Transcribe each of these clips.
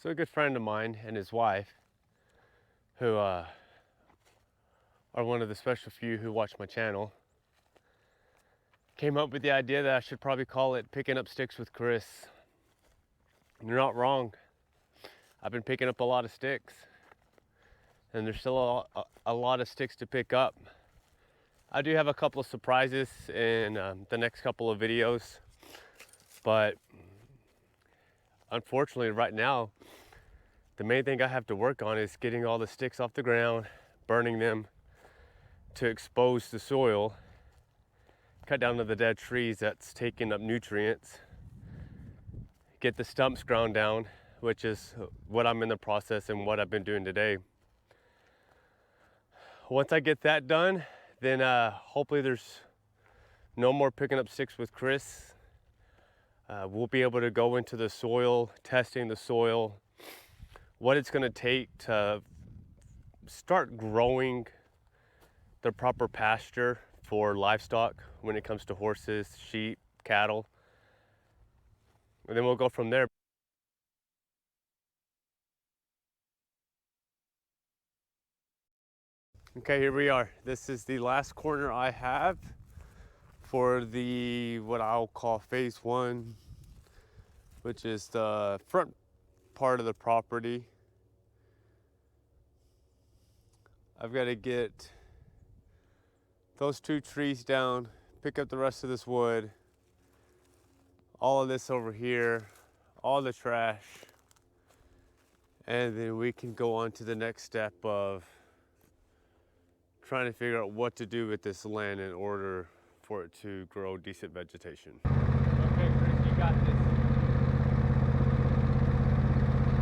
So a good friend of mine and his wife, who are one of the special few who watch my channel, came up with the idea that I should probably call it Picking Up Sticks with Chris. You're not wrong. I've been picking up a lot of sticks, and there's still a lot of sticks to pick up. I do have a couple of surprises in the next couple of videos, but unfortunately right now, the main thing I have to work on is getting all the sticks off the ground, burning them to expose the soil, cut down to the dead trees that's taking up nutrients, get the stumps ground down, which is what I'm in the process and what I've been doing today. Once I get that done, then hopefully there's no more picking up sticks with Chris. We'll be able to go into the soil, testing the soil, what it's going to take to start growing the proper pasture for livestock when it comes to horses, sheep, cattle. And then we'll go from there. Okay, here we are. This is the last corner I have for what I'll call phase one, which is the front part of the property. I've got to get those two trees down, pick up the rest of this wood, all of this over here, all the trash, and then we can go on to the next step of trying to figure out what to do with this land in order for it to grow decent vegetation. Okay, Chris, you got this.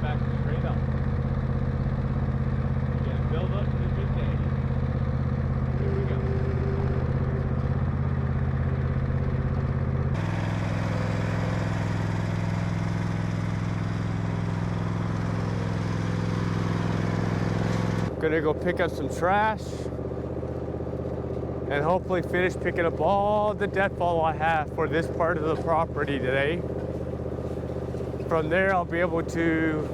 Back straight up. Again, build up to the good day. Here we go. Gonna go pick up some trash and hopefully finish picking up all the deadfall I have for this part of the property today. From there, I'll be able to,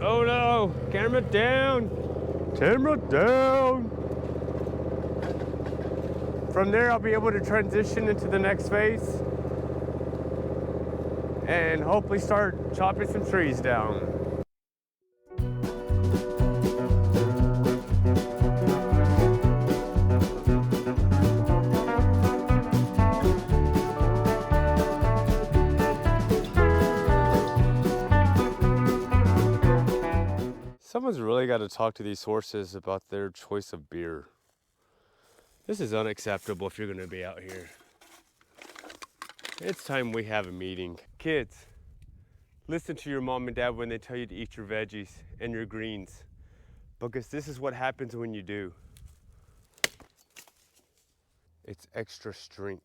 oh no, camera down, camera down. From there, I'll be able to transition into the next phase and hopefully start chopping some trees down. Someone's really got to talk to these horses about their choice of beer. This is unacceptable if you're going to be out here. It's time we have a meeting. Kids, listen to your mom and dad when they tell you to eat your veggies and your greens, because this is what happens when you do. It's extra strength.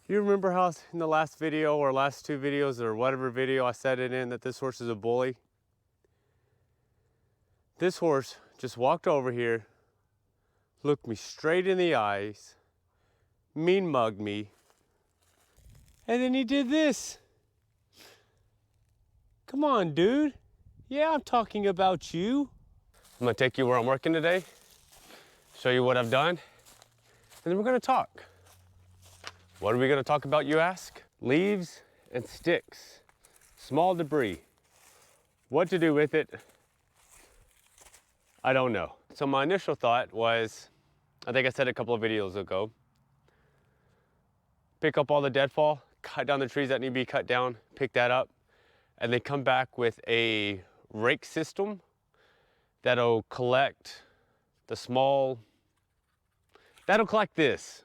You remember how in the last video or last two videos or whatever video I said it in that this horse is a bully? This horse just walked over here, looked me straight in the eyes, mean mugged me, and then he did this. Come on, dude. Yeah, I'm talking about you. I'm gonna take you where I'm working today, show you what I've done, and then we're gonna talk. What are we going to talk about, you ask? Leaves and sticks, small debris. What to do with it, I don't know. So my initial thought was, I think I said a couple of videos ago, pick up all the deadfall, cut down the trees that need to be cut down, pick that up, and then come back with a rake system that'll collect that'll collect this.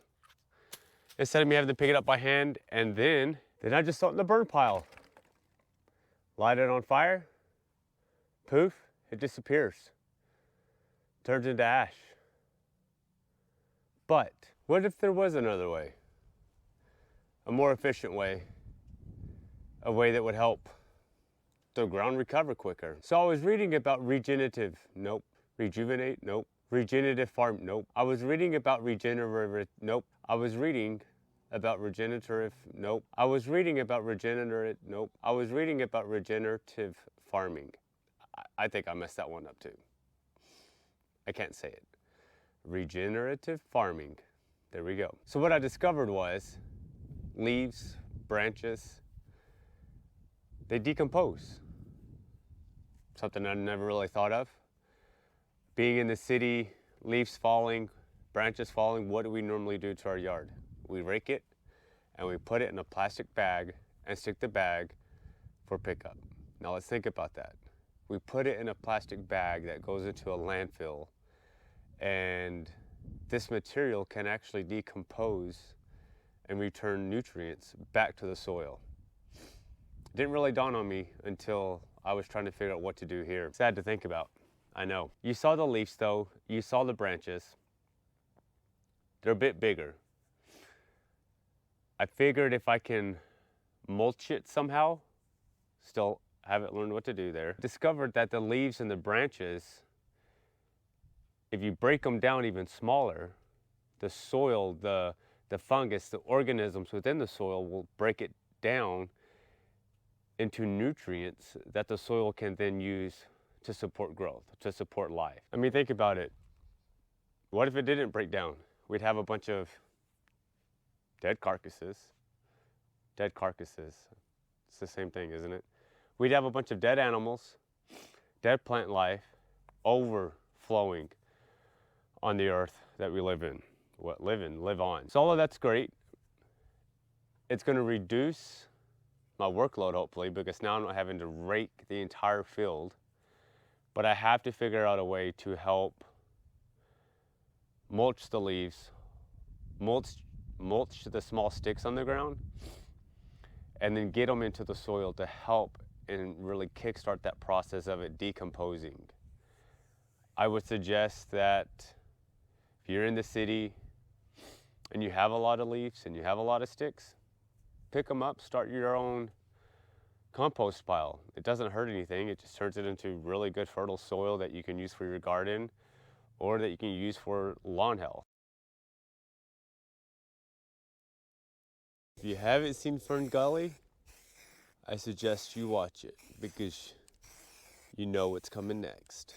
Instead of me having to pick it up by hand, and then I just throw it in the burn pile. Light it on fire, poof, it disappears. Turns into ash. But what if there was another way? A more efficient way, a way that would help the ground recover quicker. So I was reading about regenerative, nope. Rejuvenate, nope. Regenerative farm, nope. I was reading about regenerative, nope. I was reading about regenerative, nope. I was reading about regenerative, nope. I was reading about regenerative farming. I think I messed that one up too. I can't say it. Regenerative farming. There we go. So what I discovered was leaves, branches, they decompose. Something I never really thought of. Being in the city, leaves falling, branches falling, what do we normally do to our yard? We rake it and we put it in a plastic bag and stick the bag for pickup. Now let's think about that. We put it in a plastic bag that goes into a landfill, and this material can actually decompose and return nutrients back to the soil. It didn't really dawn on me until I was trying to figure out what to do here. Sad to think about, I know. You saw the leaves though, you saw the branches. They're a bit bigger. I figured if I can mulch it somehow, still haven't learned what to do there. Discovered that the leaves and the branches, if you break them down even smaller, the soil, the fungus, the organisms within the soil will break it down into nutrients that the soil can then use to support growth, to support life. I mean, think about it. What if it didn't break down? We'd have a bunch of dead carcasses. Dead carcasses. It's the same thing, isn't it? We'd have a bunch of dead animals, dead plant life, overflowing on the earth that we live in. Live on. So all of that's great. It's gonna reduce my workload hopefully, because now I'm not having to rake the entire field, but I have to figure out a way to help mulch the leaves, mulch the small sticks on the ground, and then get them into the soil to help and really kickstart that process of it decomposing. I would suggest that if you're in the city and you have a lot of leaves and you have a lot of sticks, pick them up, start your own compost pile. It doesn't hurt anything, it just turns it into really good fertile soil that you can use for your garden or that you can use for lawn health. If you haven't seen Fern Gully, I suggest you watch it because you know what's coming next.